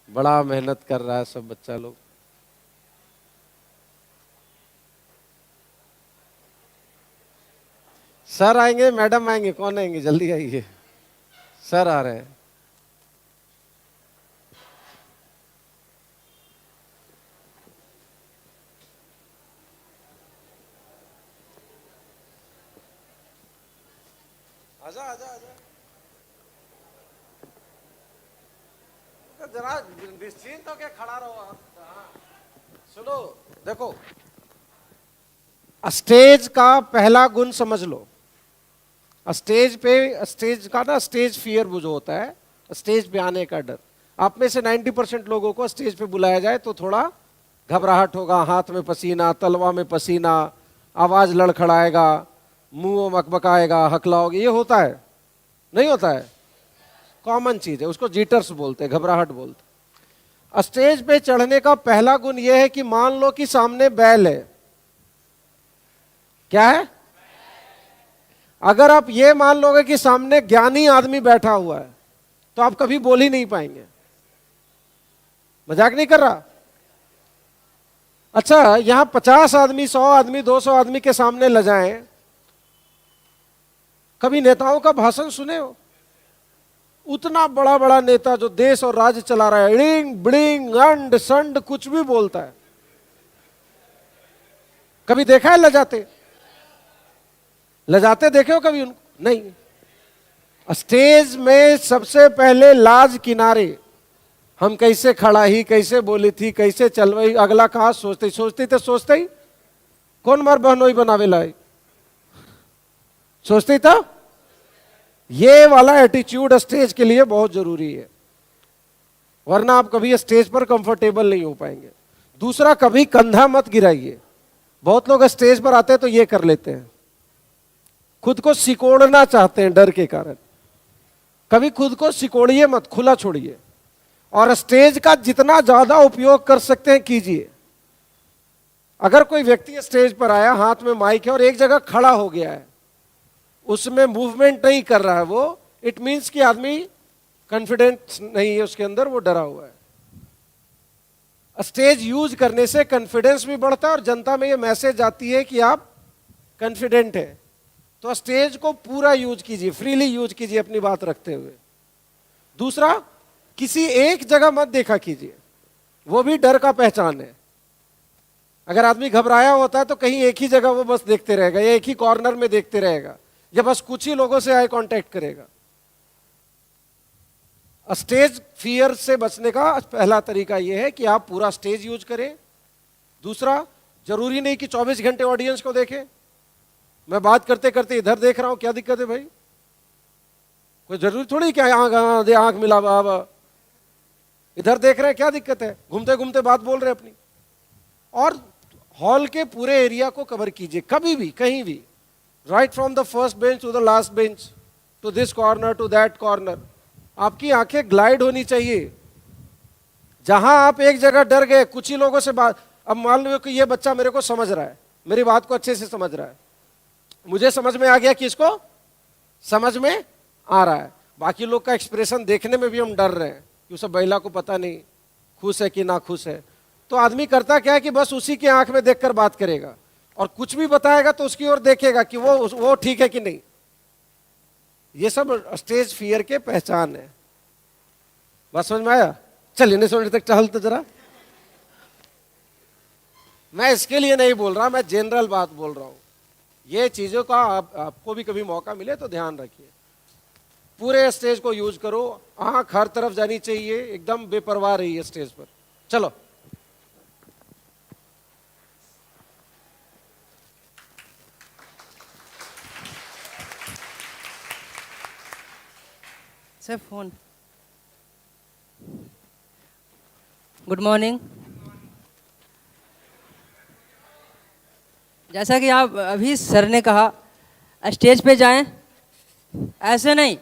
बड़ा मेहनत कर रहा है सब बच्चा लोग। सर आएंगे, मैडम आएंगे, कौन आएंगे? जल्दी आइए, सर आ रहे हैं। आजा आजा आजा, जरा निश्चिंत होके खड़ा रहो आप। हाँ। सुनो, देखो, स्टेज का पहला गुण समझ लो। स्टेज पे, स्टेज का ना, स्टेज फियर वो जो होता है, स्टेज पे आने का डर। आप में से 90% लोगों को स्टेज पे बुलाया जाए तो थोड़ा घबराहट होगा, हाथ में पसीना, तलवा में पसीना, आवाज लड़खड़ाएगा, मुंह मकबकाएगा, हकलाओगे, ये होता है नहीं होता है? कॉमन चीज है, उसको जीटर्स बोलते हैं, घबराहट बोलते हैं। स्टेज पे चढ़ने का पहला गुण यह है कि मान लो कि सामने बैल है। क्या है? अगर आप ये मान लोगे कि सामने ज्ञानी आदमी बैठा हुआ है तो आप कभी बोल ही नहीं पाएंगे। मजाक नहीं कर रहा। अच्छा, यहां 50 आदमी, 100 आदमी, 200 आदमी के सामने ल जाएं, कभी नेताओं का भाषण सुने हो? उतना बड़ा बड़ा नेता जो देश और राज्य चला रहा है, इड़िंग बिड़िंग अंड संड कुछ भी बोलता है, कभी देखा है लजाते? लजाते देखे हो कभी उनको? नहीं। स्टेज में सबसे पहले लाज किनारे, हम कैसे खड़ा ही, कैसे बोली थी, कैसे चल रही, अगला कहा सोचते सोचते तो सोचते ही कौन मार बहनोई बनावे लाई, सोचते था। ये वाला एटीट्यूड स्टेज के लिए बहुत जरूरी है, वरना आप कभी स्टेज पर कंफर्टेबल नहीं हो पाएंगे। दूसरा, कभी कंधा मत गिराइए। बहुत लोग स्टेज पर आते हैं तो ये कर लेते हैं, खुद को सिकोड़ना चाहते हैं डर के कारण। कभी खुद को सिकोड़िए मत, खुला छोड़िए, और स्टेज का जितना ज्यादा उपयोग कर सकते हैं कीजिए। अगर कोई व्यक्ति स्टेज पर आया, हाथ में माइक है और एक जगह खड़ा हो गया है, उसमें मूवमेंट नहीं कर रहा है वो, इट मींस कि आदमी कॉन्फिडेंस नहीं है उसके अंदर, वो डरा हुआ है। स्टेज यूज करने से कॉन्फिडेंस भी बढ़ता है और जनता में ये मैसेज आती है कि आप कॉन्फिडेंट है। तो स्टेज को पूरा यूज कीजिए, फ्रीली यूज कीजिए अपनी बात रखते हुए। दूसरा, किसी एक जगह मत देखा कीजिए, वो भी डर का पहचान है। अगर आदमी घबराया होता है तो कहीं एक ही जगह वो बस देखते रहेगा, या एक ही कॉर्नर में देखते रहेगा, या बस कुछ ही लोगों से आई कांटेक्ट करेगा। स्टेज फियर से बचने का पहला तरीका यह है कि आप पूरा स्टेज यूज करें। दूसरा, जरूरी नहीं कि 24 घंटे ऑडियंस को देखें। मैं बात करते करते इधर देख रहा हूं, क्या दिक्कत है भाई? कोई जरूरी थोड़ी क्या आंख मिला बाबा, इधर देख रहे हैं, क्या दिक्कत है? घूमते घूमते बात बोल रहे अपनी। और हॉल के पूरे एरिया को कवर कीजिए, कभी भी कहीं भी, right from the first bench to the last bench, to this corner to that corner. आपकी आंखें ग्लाइड होनी चाहिए। जहां आप एक जगह डर गए, कुछ ही लोगों से बात, अब मान लो कि ये बच्चा मेरे को समझ रहा है, मेरी बात को अच्छे से समझ रहा है, मुझे समझ में आ गया कि इसको समझ में आ रहा है, बाकी लोग का एक्सप्रेशन देखने में भी हम डर रहे हैं कि उसे महिला को पता नहीं खुश है कि ना खुश है। तो आदमी करता क्या है कि बस उसी के आंख में देखकर बात करेगा, और कुछ भी बताएगा तो उसकी ओर देखेगा कि वो ठीक है कि नहीं। ये सब स्टेज फियर के पहचान है। बात समझ में आया? चलिए, नहीं समझ तक टहल तो जरा। मैं इसके लिए नहीं बोल रहा, मैं जनरल बात बोल रहा हूं। ये चीजों का आपको भी कभी मौका मिले तो ध्यान रखिए। पूरे स्टेज को यूज करो, आंख हर तरफ जानी चाहिए, एकदम बेपरवाह रहिए स्टेज पर। चलो, सर फोन। Good morning. जैसा कि आप अभी सर ने कहा, स्टेज पे जाएं, ऐसे नहीं